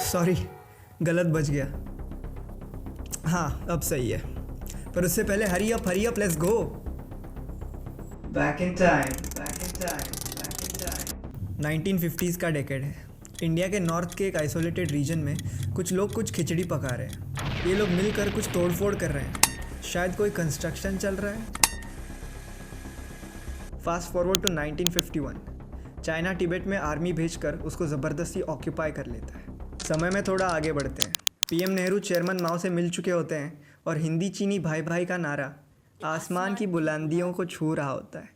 Sorry, गलत बज गया। हाँ, अब सही है, पर उससे पहले hurry up let's go. Back in time 1950s का डेकेड है। इंडिया के नॉर्थ के एक आइसोलेटेड रीजन में कुछ लोग कुछ खिचड़ी पका रहे हैं। ये लोग मिलकर कुछ तोड़फोड़ कर रहे हैं। शायद कोई कंस्ट्रक्शन चल रहा है। Fast forward to 1951। China Tibet में आर्मी भेजकर उसको ज़बरदस्ती ऑक्यूपाई कर लेता है। समय में थोड़ा आगे बढ़ते हैं। पीएम नेहरू चेयरमैन माओ से मिल चुके होते हैं और हिंदी चीनी भाई भाई का नारा आसमान की बुलंदियों को छू रहा होता है।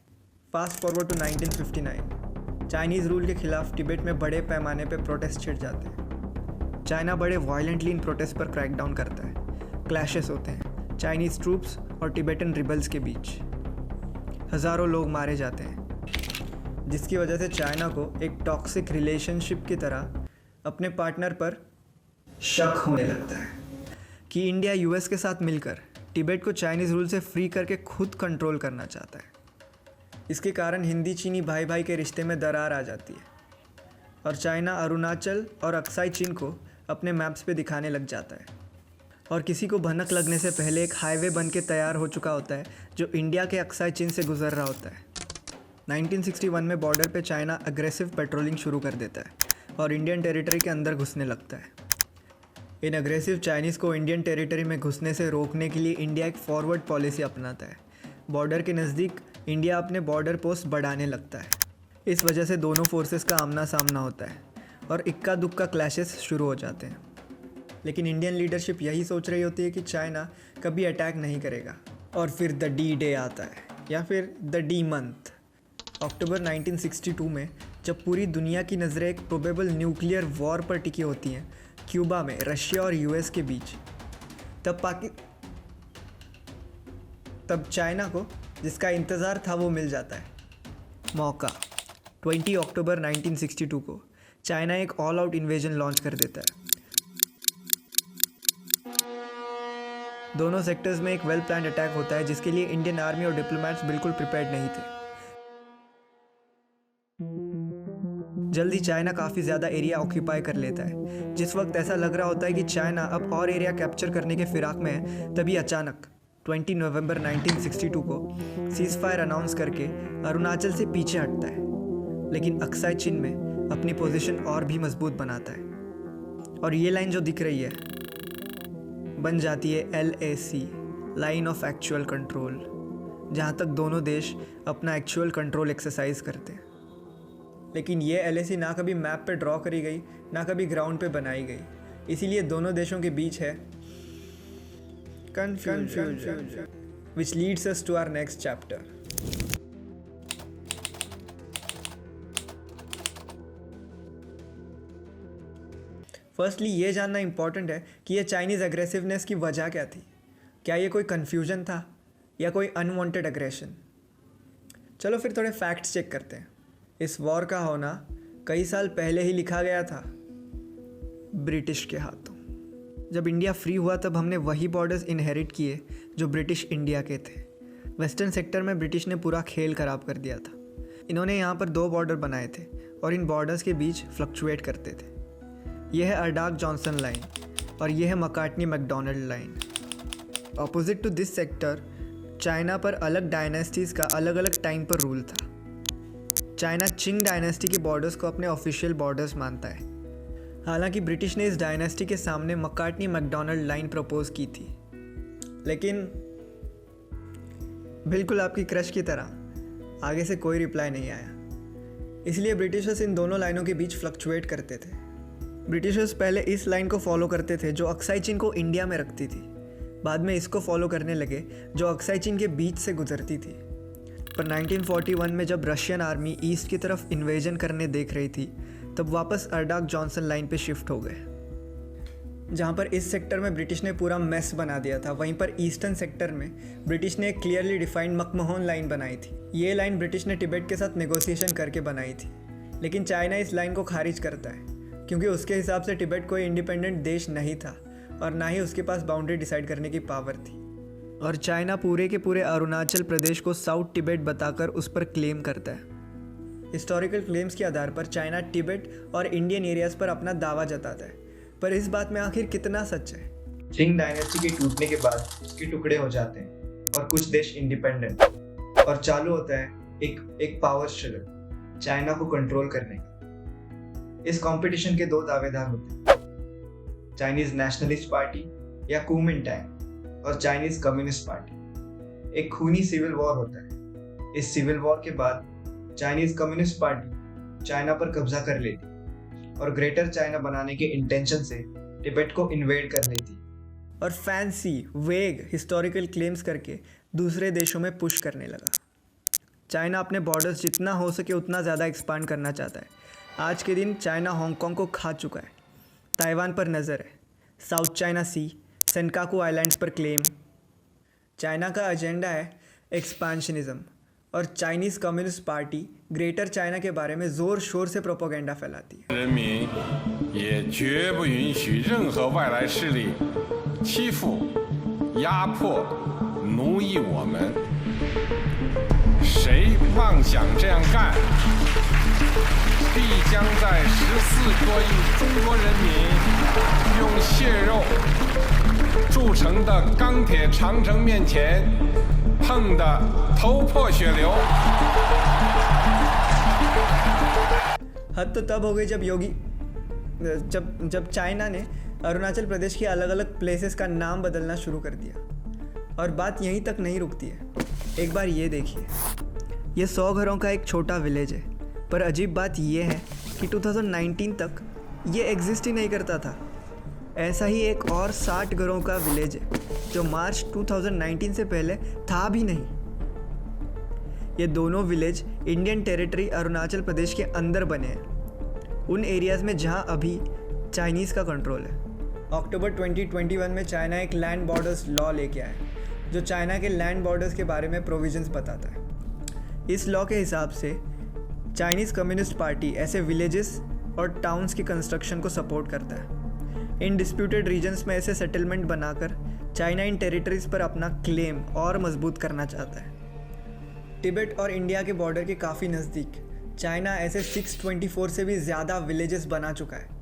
Fast forward to 1959। Chinese rule के खिलाफ तिब्बत में बड़े पैमाने पर प्रोटेस्ट छिड़ जाते हैं। चाइना बड़े वायलेंटली इन प्रोटेस्ट पर क्रैकडाउन करता है। क्लैशेस होते हैं चाइनीज़ ट्रूप्स और टिबेटन रिबल्स के बीच। हज़ारों लोग मारे जाते हैं, जिसकी वजह से चाइना को एक टॉक्सिक रिलेशनशिप की तरह अपने पार्टनर पर शक होने लगता है कि इंडिया यूएस के साथ मिलकर तिब्बत को चाइनीज़ रूल से फ्री करके खुद कंट्रोल करना चाहता है। इसके कारण हिंदी चीनी भाई भाई के रिश्ते में दरार आ जाती है और चाइना अरुणाचल और अक्साई चीन को अपने मैप्स पे दिखाने लग जाता है। और किसी को भनक लगने से पहले एक हाईवे बन के तैयार हो चुका होता है जो इंडिया के अक्साई चीन से गुजर रहा होता है। 1961 में बॉर्डर पे चाइना अग्रेसिव पेट्रोलिंग शुरू कर देता है और इंडियन टेरिटरी के अंदर घुसने लगता है। इन अग्रेसिव चाइनीज़ को इंडियन टेरिटरी में घुसने से रोकने के लिए इंडिया एक फॉरवर्ड पॉलिसी अपनाता है। बॉर्डर के नज़दीक इंडिया अपने बॉर्डर पोस्ट बढ़ाने लगता है। इस वजह से दोनों फोर्सेस का आमना सामना होता है और इक्का दुक्का क्लैशेस शुरू हो जाते हैं। लेकिन इंडियन लीडरशिप यही सोच रही होती है कि चाइना कभी अटैक नहीं करेगा। और फिर द डी डे आता है, या फिर द डी मंथ। अक्टूबर 1962 में जब पूरी दुनिया की नज़रें एक प्रोबेबल न्यूक्लियर वॉर पर टिकी होती हैं क्यूबा में रशिया और यूएस के बीच, तब चाइना को जिसका इंतज़ार था वो मिल जाता है मौका। 20 अक्टूबर 1962 को चाइना एक ऑल आउट इन्वेजन लॉन्च कर देता है। दोनों सेक्टर्स में एक वेल प्लान्ड अटैक होता है जिसके लिए इंडियन आर्मी और डिप्लोमेट्स बिल्कुल प्रिपेयर्ड नहीं थे। जल्दी चाइना काफ़ी ज़्यादा एरिया ऑक्यूपाई कर लेता है। जिस वक्त ऐसा लग रहा होता है कि चाइना अब और एरिया कैप्चर करने के फिराक में है, तभी अचानक 20 नवंबर 1962 को सीज़ फायर अनाउंस करके अरुणाचल से पीछे हटता है, लेकिन अक्साई चीन में अपनी पोजीशन और भी मजबूत बनाता है। और ये लाइन जो दिख रही है बन जाती है LAC, line of actual control, जहाँ तक दोनों देश अपना एक्चुअल कंट्रोल एक्सरसाइज करते हैं। लेकिन ये LAC ना कभी मैप पे ड्रॉ करी गई, ना कभी ग्राउंड पे बनाई गई। इसीलिए दोनों देशों के बीच है confusion, which leads us to our next chapter. Firstly ये जानना इम्पॉर्टेंट है कि ये चाइनीज़ एग्रेसिवनेस की वजह क्या थी। क्या ये कोई कन्फ्यूजन था या कोई अनवांटेड एग्रेशन? चलो फिर थोड़े फैक्ट्स चेक करते हैं। इस वॉर का होना कई साल पहले ही लिखा गया था ब्रिटिश के हाथों। जब इंडिया फ्री हुआ तब हमने वही बॉर्डर्स इनहेरिट किए जो ब्रिटिश इंडिया के थे। वेस्टर्न सेक्टर में ब्रिटिश ने पूरा खेल ख़राब कर दिया था। इन्होंने यहाँ पर 2 बॉर्डर बनाए थे और इन बॉर्डर्स के बीच फ्लक्चुएट करते थे। यह है अर्डाक जॉनसन लाइन और यह है Macartney MacDonald line. Opposite to this sector China पर अलग डायनेस्टीज़ का अलग अलग टाइम पर रूल था। चाइना चिंग डायनेस्टी के बॉर्डर्स को अपने ऑफिशियल बॉर्डर्स मानता है। हालांकि ब्रिटिश ने इस डायनेस्टी के सामने मकार्टनी मैकडोनल्ड लाइन प्रपोज की थी, लेकिन बिल्कुल आपकी क्रश की तरह आगे से कोई रिप्लाई नहीं आया। इसलिए ब्रिटिशर्स इन दोनों लाइनों के बीच फ्लक्चुएट करते थे। ब्रिटिशर्स पहले इस लाइन को फॉलो करते थे जो अक्साई चीन को इंडिया में रखती थी। बाद में इसको फॉलो करने लगे जो अक्साई चीन के बीच से गुजरती थी। पर 1941 में जब रशियन आर्मी ईस्ट की तरफ इन्वेजन करने देख रही थी, तब वापस अर्डाक जॉनसन लाइन पे शिफ्ट हो गए। जहाँ पर इस सेक्टर में ब्रिटिश ने पूरा मेस बना दिया था, वहीं पर ईस्टर्न सेक्टर में ब्रिटिश ने एक क्लियरली डिफाइंड मकमहोन लाइन बनाई थी। ये लाइन ब्रिटिश ने तिब्बत के साथ नेगोशिएशन करके बनाई थी, लेकिन चाइना इस लाइन को खारिज करता है क्योंकि उसके हिसाब से तिब्बत कोई इंडिपेंडेंट देश नहीं था और ना ही उसके पास बाउंड्री डिसाइड करने की पावर थी। और चाइना पूरे के पूरे अरुणाचल प्रदेश को साउथ तिब्बत बताकर उस पर क्लेम करता है। हिस्टोरिकल क्लेम्स के आधार पर चाइना तिब्बत और इंडियन एरियाज़ पर अपना दावा जताता है। पर इस बात में आखिर कितना सच है? चिंग डायनेस्टी के टूटने के बाद उसके टुकड़े हो जाते हैं और कुछ देश इंडिपेंडेंट, और चालू होता है एक पावर स्ट्रगल चाइना को कंट्रोल करने का। इस कंपटीशन के दो दावेदार होते हैं, चाइनीज नेशनलिस्ट पार्टी या कुमिंटांग और चाइनीज कम्युनिस्ट पार्टी। एक खूनी सिविल वॉर होता है। इस सिविल वॉर के बाद चाइनीज कम्युनिस्ट पार्टी चाइना पर कब्जा कर लेती और ग्रेटर चाइना बनाने के इंटेंशन से तिब्बत को इन्वेड कर लेती और फैंसी वेग हिस्टोरिकल क्लेम्स करके दूसरे देशों में पुश करने लगा। चाइना अपने बॉर्डर्स जितना हो सके उतना ज़्यादा एक्सपांड करना चाहता है। आज के दिन चाइना हांगकांग को खा चुका है, ताइवान पर नज़र है, साउथ चाइना सी, सेनकाकू आइलैंड्स पर क्लेम। चाइना का एजेंडा है एक्सपांशनिज्म, और Chinese communist party greater China के बारे में ज़ोर शोर से प्रोपोगेंडा फैलाती है। 人民也绝不允许任何外来势力欺负、压迫、奴役我们。谁妄想这样干，必将在14多亿中国人民用血肉铸成的钢铁长城面前碰得头破血流。 हद तो तब हो गई जब चाइना ने अरुणाचल प्रदेश के अलग अलग प्लेसेस का नाम बदलना शुरू कर दिया, और बात यहीं तक नहीं रुकती है। एक बार ये देखिए, ये 100 घरों का एक छोटा विलेज है, पर अजीब बात ये है कि 2019 तक ये एग्जिस्ट ही नहीं करता था। ऐसा ही एक और 60 घरों का विलेज है जो मार्च 2019 से पहले था भी नहीं। ये दोनों village Indian territory Arunachal Pradesh के अंदर बने हैं, उन एरियाज़ में जहां अभी चाइनीज़ का कंट्रोल है। अक्टूबर 2021 में चाइना एक लैंड बॉर्डर्स लॉ लेके आया जो चाइना के लैंड बॉर्डर्स के बारे में प्रोविजंस बताता है। इस लॉ के हिसाब से चाइनीज़ कम्युनिस्ट पार्टी ऐसे विलेजेस और टाउन्स की कंस्ट्रक्शन को सपोर्ट करता है। इन डिस्प्यूटेड रीजन्स में ऐसे सेटलमेंट बनाकर चाइना इन टेरिटरीज पर अपना क्लेम और मजबूत करना चाहता है। तिब्बत और इंडिया के बॉर्डर के काफ़ी नज़दीक चाइना ऐसे 624 से भी ज़्यादा विलेजेस बना चुका है।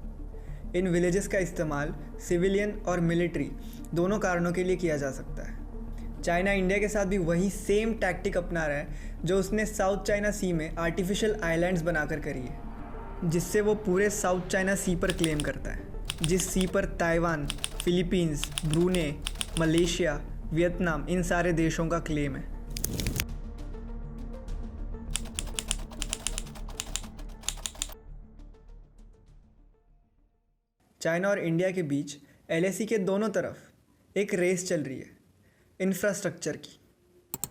इन विलेजेस का इस्तेमाल सिविलियन और मिलिट्री दोनों कारणों के लिए किया जा सकता है। चाइना इंडिया के साथ भी वही सेम टैक्टिक अपना रहा है जो उसने साउथ चाइना सी में आर्टिफिशियल आइलैंड्स बनाकर करी है, जिससे वो पूरे साउथ चाइना सी पर क्लेम करता है, जिस सी पर Taiwan, Philippines, Brunei, Malaysia, Vietnam इन सारे देशों का क्लेम है। चाइना और इंडिया के बीच LAC के दोनों तरफ एक रेस चल रही है इंफ्रास्ट्रक्चर की।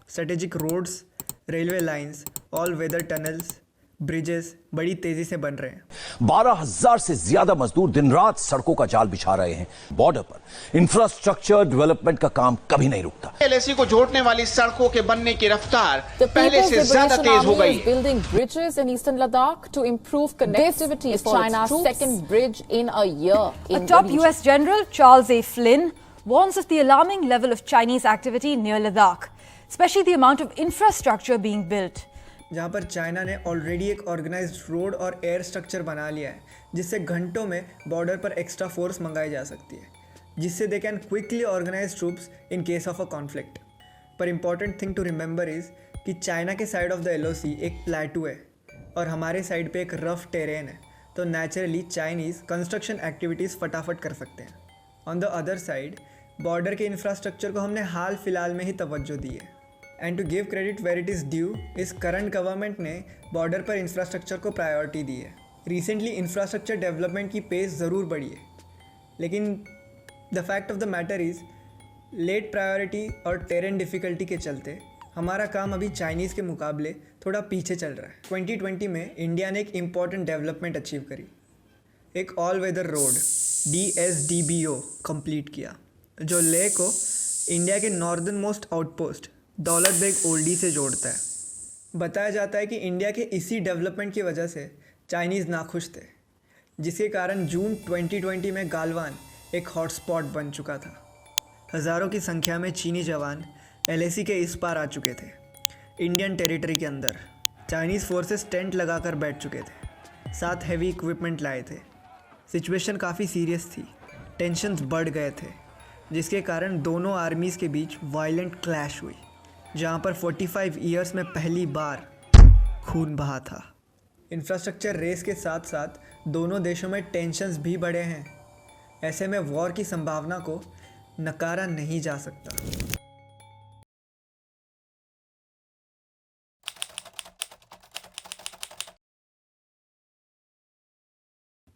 Strategic roads, railway lines, all weather tunnels, bridges बड़ी तेजी से बन रहे हैं। 12,000 से ज्यादा मजदूर दिन रात सड़कों का जाल बिछा रहे हैं। बॉर्डर पर इंफ्रास्ट्रक्चर डेवलपमेंट का काम कभी नहीं रुकता। LAC को जोड़ने वाली सड़कों के बनने की रफ्तार पहले से ज्यादा तेज हो गई। Building bridges in eastern Ladakh to improve connectivity is China's second bridge in a year. A top US general, Charles A. Flynn, warns of the alarming level of Chinese activity near Ladakh, especially the amount of infrastructure being built. जहाँ पर China ने already एक organised road और air structure बना लिया है, जिससे घंटों में बॉर्डर पर एक्स्ट्रा फोर्स मंगाई जा सकती है, जिससे they can quickly organise troops in case of a conflict. पर important thing to remember is कि चाइना के साइड ऑफ द LOC एक प्लेटू है और हमारे साइड पे एक रफ टेरेन है, तो नेचुरली चाइनीज़ कंस्ट्रक्शन एक्टिविटीज़ फटाफट कर सकते हैं। On the other side border के इंफ्रास्ट्रक्चर को हमने हाल फिलहाल में ही तवज्जो दी है। And to give credit where it is due, इस करंट गवर्नमेंट ने बॉर्डर पर इंफ्रास्ट्रक्चर को प्रायोरिटी दी है। रिसेंटली इंफ्रास्ट्रक्चर डेवलपमेंट की पेस ज़रूर बढ़ी है, लेकिन the fact of the matter is late priority और टेरेन डिफ़िकल्टी के चलते हमारा काम अभी चाइनीज़ के मुकाबले थोड़ा पीछे चल रहा है। 2020 में इंडिया ने एक इम्पॉर्टेंट डेवलपमेंट अचीव करी, एक all weather road DSDBO complete किया, जो लेह को इंडिया के northernmost outpost Daulat Beg Oldi से जोड़ता है। बताया जाता है कि इंडिया के इसी डेवलपमेंट की वजह से चाइनीज़ नाखुश थे, जिसके कारण जून 2020 में गालवान एक हॉटस्पॉट बन चुका था। हज़ारों की संख्या में चीनी जवान LAC के इस पार आ चुके थे, इंडियन टेरिटरी के अंदर। चाइनीज़ फोर्सेस टेंट लगाकर बैठ चुके थे, साथ हैवी इक्विपमेंट लाए थे। सिचुएशन काफ़ी सीरियस थी। टेंशन्स बढ़ गए थे, जिसके कारण दोनों आर्मीज़ के बीच वायलेंट क्लैश हुई, जहां पर 45 ईयर्स में पहली बार खून बहा था। इंफ्रास्ट्रक्चर रेस के साथ साथ दोनों देशों में टेंशन्स भी बढ़े हैं। ऐसे में वॉर की संभावना को नकारा नहीं जा सकता।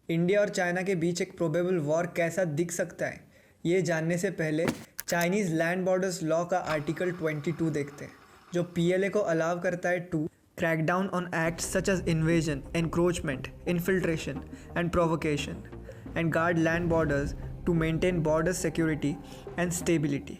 इंडिया और चाइना के बीच एक प्रोबेबल वॉर कैसा दिख सकता है, ये जानने से पहले चाइनीज़ लैंड बॉर्डर्स लॉ का आर्टिकल 22 देखते हैं, जो पीएलए को अलाउ करता है to crack down on acts such as invasion, encroachment, infiltration and provocation and guard land borders to maintain border security and stability.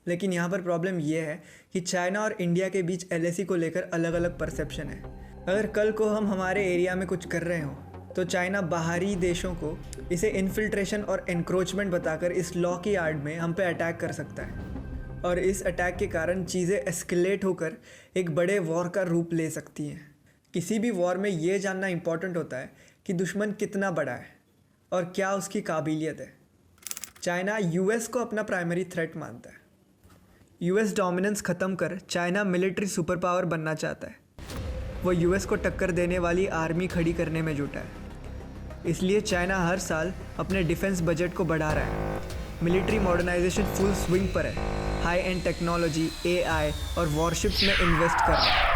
लेकिन यहाँ पर प्रॉब्लम ये है कि चाइना और इंडिया के बीच एलएसी को लेकर अलग अलग परसेप्शन है। अगर कल को हम हमारे एरिया में कुछ कर रहे हों तो चाइना बाहरी देशों को इसे इन्फिल्ट्रेशन और एनक्रोचमेंट बताकर इस लॉ की आड़ में हम पे अटैक कर सकता है, और इस अटैक के कारण चीज़ें एस्केलेट होकर एक बड़े वॉर का रूप ले सकती हैं। किसी भी वॉर में ये जानना इम्पॉर्टेंट होता है कि दुश्मन कितना बड़ा है और क्या उसकी काबिलियत है। चाइना यूएस को अपना प्राइमरी थ्रेट मानता है। यूएस डोमिनेंस ख़त्म कर चाइना मिलिट्री सुपर पावर बनना चाहता है। वो यूएस को टक्कर देने वाली आर्मी खड़ी करने में जुटा है। इसलिए चाइना हर साल अपने डिफेंस बजट को बढ़ा रहा है। मिलिट्री मॉडर्नाइजेशन फुल स्विंग पर है। हाई एंड टेक्नोलॉजी, एआई और वॉरशिप्स में इन्वेस्ट कर रहा है।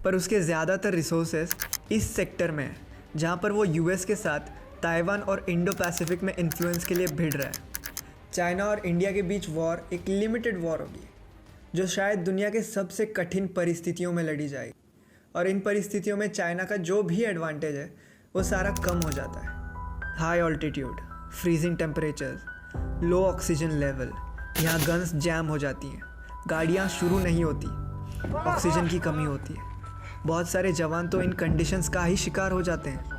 पर उसके ज़्यादातर रिसोर्सेज इस सेक्टर में है, जहाँ पर वो यूएस के साथ ताइवान और इंडो पैसिफिक में इन्फ्लुएंस के लिए भिड़ रहा है। चाइना और इंडिया के बीच वॉर एक लिमिटेड वॉर होगी, जो शायद दुनिया के सबसे कठिन परिस्थितियों में लड़ी जाएगी, और इन परिस्थितियों में चाइना का जो भी एडवांटेज है वो सारा कम हो जाता है। हाई ऑल्टीट्यूड, फ्रीजिंग टेम्परेचर्स, लो ऑक्सीजन लेवल, यहाँ गन्स जैम हो जाती हैं, गाड़ियाँ शुरू नहीं होती, ऑक्सीजन की कमी होती है। बहुत सारे जवान तो इन कंडीशंस का ही शिकार हो जाते हैं।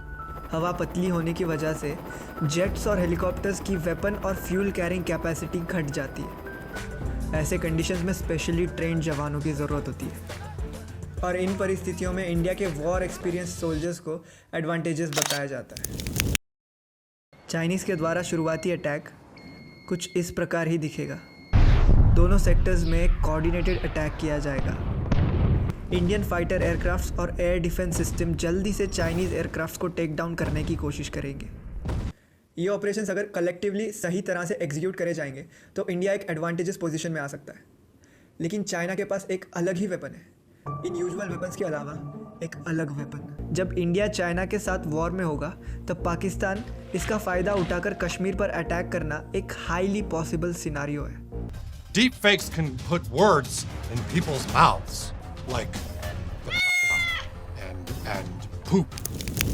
हवा पतली होने की वजह से जेट्स और हेलीकॉप्टर्स की वेपन और फ्यूल कैरिंग कैपेसिटी घट जाती है। ऐसे कंडीशंस में स्पेशली ट्रेंड जवानों की ज़रूरत होती है, और इन परिस्थितियों में इंडिया के वॉर एक्सपीरियंस सोल्जर्स को एडवांटेजेस बताया जाता है। चाइनीज़ के द्वारा शुरुआती अटैक कुछ इस प्रकार ही दिखेगा। दोनों सेक्टर्स में कोऑर्डिनेटेड अटैक किया जाएगा। इंडियन फाइटर एयरक्राफ्ट्स और एयर डिफेंस सिस्टम जल्दी से चाइनीज़ एयरक्राफ्ट्स को टेक डाउन करने की कोशिश करेंगे। ये ऑपरेशंस अगर कलेक्टिवली सही तरह से एग्जीक्यूट करे जाएंगे तो इंडिया एक एडवांटेजेस पोजीशन में आ सकता है। लेकिन चाइना के पास एक अलग ही वेपन है, इन यूजुअल वेपन्स के अलावा एक अलग वेपन। जब इंडिया चाइना के साथ वॉर में होगा तब पाकिस्तान इसका फ़ायदा उठाकर कश्मीर पर अटैक करना एक हाईली पॉसिबल सिनारियो है। Deepfakes can put words in people's mouths, like and poop.